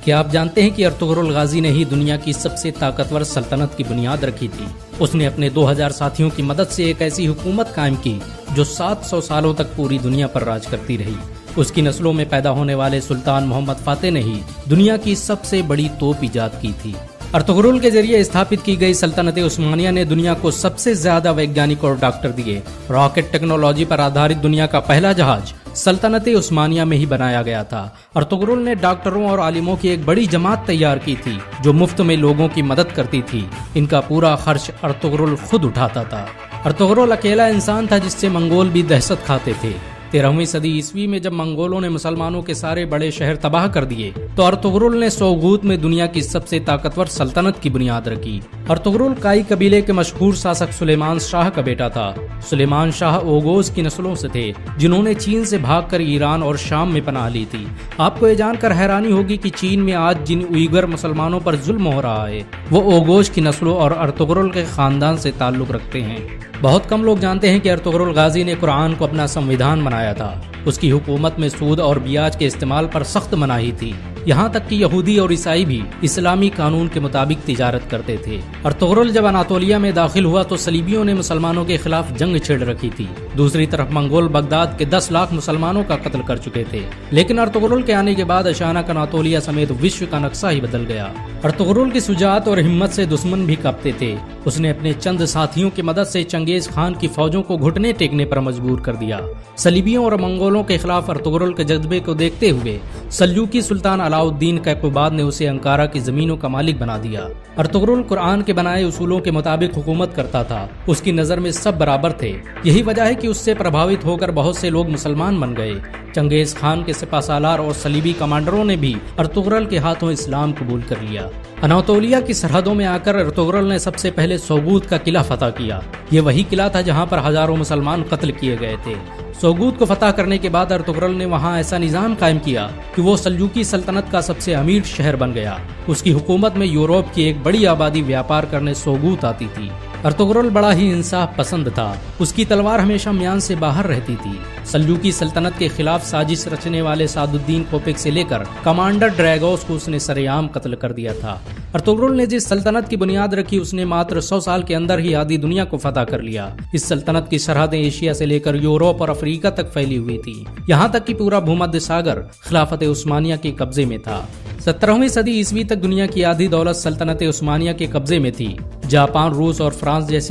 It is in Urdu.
کیا آپ جانتے ہیں کہ ارطغرل غازی نے ہی دنیا کی سب سے طاقتور سلطنت کی بنیاد رکھی تھی؟ اس نے اپنے 2000 ساتھیوں کی مدد سے ایک ایسی حکومت قائم کی جو 700 سالوں تک پوری دنیا پر راج کرتی رہی۔ اس کی نسلوں میں پیدا ہونے والے سلطان محمد فاتح نے ہی دنیا کی سب سے بڑی توپ ایجاد کی تھی۔ ارطغرل کے ذریعے استھاپت کی گئی سلطنت عثمانیہ نے دنیا کو سب سے زیادہ ویگیانک اور ڈاکٹر دیے۔ راکٹ ٹیکنالوجی پر آدھارت دنیا کا پہلا جہاز سلطنت عثمانیہ میں ہی بنایا گیا تھا۔ ارطغرل نے ڈاکٹروں اور عالموں کی ایک بڑی جماعت تیار کی تھی جو مفت میں لوگوں کی مدد کرتی تھی۔ ان کا پورا خرچ ارطغرل خود اٹھاتا تھا۔ ارطغرل اکیلا انسان تھا جس سے منگول بھی دہشت کھاتے تھے۔ 13ویں صدی عیسوی میں جب منگولوں نے مسلمانوں کے سارے بڑے شہر تباہ کر دیے تو ارطغرل نے سوغوت میں دنیا کی سب سے طاقتور سلطنت کی بنیاد رکھی۔ ارطغرل کائی قبیلے کے مشہور شاسک سلیمان شاہ کا بیٹا تھا۔ سلیمان شاہ اوغوز کی نسلوں سے تھے جنہوں نے چین سے بھاگ کر ایران اور شام میں پناہ لی تھی۔ آپ کو یہ جان کر حیرانی ہوگی کہ چین میں آج جن اوئیگر مسلمانوں پر ظلم ہو رہا ہے وہ اوغوز کی نسلوں اور ارطغرل کے خاندان سے تعلق رکھتے ہیں۔ بہت کم لوگ جانتے ہیں کہ ارطغرل غازی نے قرآن کو اپنا سنویدھان بنایا تھا۔ اس کی حکومت میں سود اور بیاج کے استعمال پر سخت مناہی تھی، یہاں تک کہ یہودی اور عیسائی بھی اسلامی قانون کے مطابق تجارت کرتے تھے۔ ارطغرل جب اناطولیہ میں داخل ہوا تو صلیبیوں نے مسلمانوں کے خلاف جنگ چھیڑ رکھی تھی۔ دوسری طرف منگول بغداد کے 10 لاکھ مسلمانوں کا قتل کر چکے تھے، لیکن ارطغرل کے آنے کے بعد اچانک اناطولیہ سمیت وشو کا نقشہ ہی بدل گیا۔ ارطغرل کی شجاعت اور ہمت سے دشمن بھی کانپتے تھے۔ اس نے اپنے چند ساتھیوں کی مدد سے چنگیز خان کی فوجوں کو گھٹنے ٹیکنے پر مجبور کر دیا۔ صلیبیوں اور منگولوں کے خلاف ارطغرل کے جذبے کو دیکھتے ہوئے سلجوقی سلطان علاؤالدین کیقوباد نے اسے انکارا کی زمینوں کا مالک بنا دیا۔ ارطغرل قرآن کے بنائے اصولوں کے مطابق حکومت کرتا تھا۔ اس کی نظر میں سب برابر تھے۔ یہی وجہ ہے کہ اس سے پربھاوت ہو کر بہت سے لوگ مسلمان بن گئے۔ چنگیز خان کے سپہ سالار اور صلیبی کمانڈروں نے بھی ارطغرل کے ہاتھوں اسلام قبول کر لیا۔ اناطولیہ کی سرحدوں میں آ کر ارطغرل نے سب سے پہلے سوغوت کا قلعہ فتح کیا۔ یہ وہی قلعہ تھا جہاں پر ہزاروں مسلمان قتل کیے گئے تھے۔ سوغوت کو فتح کرنے کے بعد ارطغرل نے وہاں ایسا نظام قائم کیا کہ وہ سلجوقی سلطنت کا سب سے امیر شہر بن گیا۔ اس کی حکومت میں یورپ کی ایک بڑی آبادی ویاپار کرنے سوغوت آتی تھی۔ ارطغرل بڑا ہی انصاف پسند تھا۔ اس کی تلوار ہمیشہ میان سے باہر رہتی تھی۔ سلجوقی سلطنت کے خلاف سازش رچنے والے سعد الدین کوپیک سے لے کر کمانڈر ڈریگوس کو اس نے سرعام قتل کر دیا تھا۔ ارطغرل نے جس سلطنت کی بنیاد رکھی اس نے ماتر 100 سال کے اندر ہی آدھی دنیا کو فتح کر لیا۔ اس سلطنت کی سرحدیں ایشیا سے لے کر یورپ اور افریقہ تک پھیلی ہوئی تھی، یہاں تک کہ پورا بھومدھیہ ساگر خلافت عثمانیہ کے قبضے میں تھا۔ 17ویں صدی عیسوی تک دنیا کی آدھی دولت سلطنت عثمانیہ کے قبضے میں تھی۔ جاپان، روس اور فرانس جیسے